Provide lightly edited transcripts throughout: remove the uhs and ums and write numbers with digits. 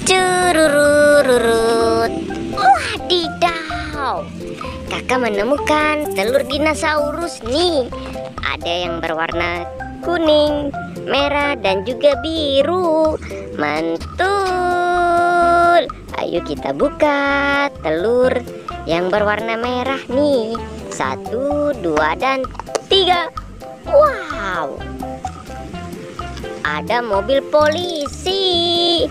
Cururururut. Wadidaw, kakak menemukan telur dinosaurus nih. Ada yang berwarna kuning, merah, dan juga biru. Mantul. Ayo kita buka telur yang berwarna merah nih. 1, 2, dan 3. Wow, ada mobil polisi.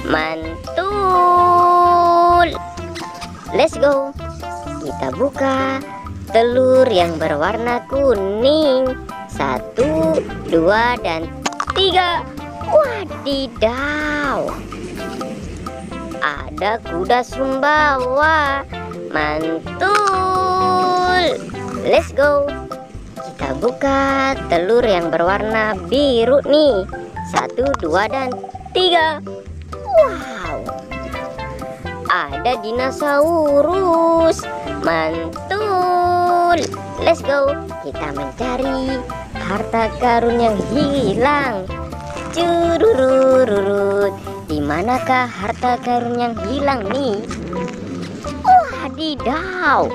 Mantul. Let's go. Kita buka telur yang berwarna kuning. 1, 2, dan 3. Wadidaw, ada kuda Sumbawa. Mantul. Let's go. Kita buka telur yang berwarna biru nih. 1, 2, dan 3. Wow, ada dinosaurus. Mantul. Let's go. Kita mencari harta karun yang hilang. Cururururut. Di manakah harta karun yang hilang nih? Wadidaw,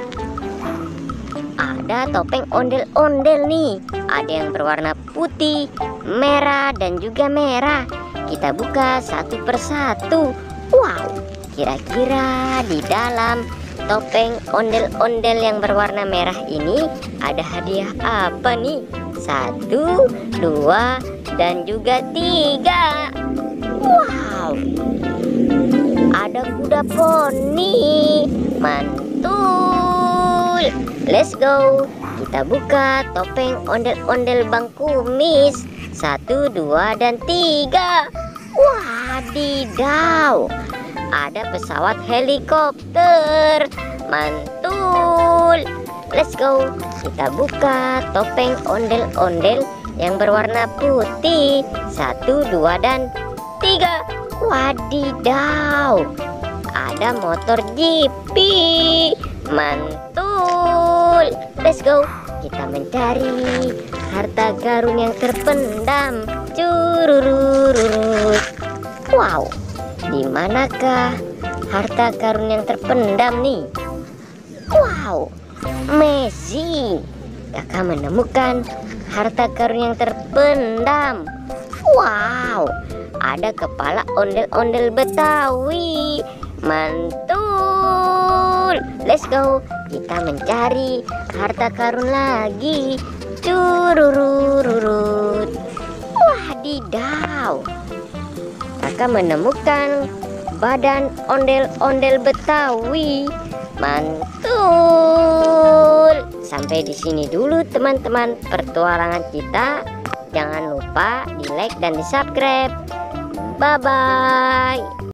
ada topeng ondel-ondel nih. Ada yang berwarna putih, merah, dan juga merah. Kita buka satu persatu. Wow, kira-kira di dalam topeng ondel-ondel yang berwarna merah ini ada hadiah apa nih? 1, 2, dan juga 3. Wow, ada kuda poni. Mantul. Let's go. Kita buka topeng ondel-ondel Bang Kumis. 1, 2, dan 3. Wadidaw, ada pesawat helikopter. Mantul. Let's go. Kita buka topeng ondel-ondel yang berwarna putih. 1, 2, dan 3. Wadidaw, ada motor GP. Mantul. Let's go. Kita mencari harta karun yang terpendam. Cururururut. Wow, di manakah harta karun yang terpendam nih? Wow, amazing. Kakak menemukan harta karun yang terpendam. Wow, ada kepala ondel-ondel Betawi. Mantul. Let's go. Kita mencari harta karun lagi. Cururururut. Wadidaw, kakak menemukan badan ondel-ondel Betawi. Mantul. Sampai di sini dulu teman-teman pertualangan kita. Jangan lupa di like dan di subscribe. Bye bye.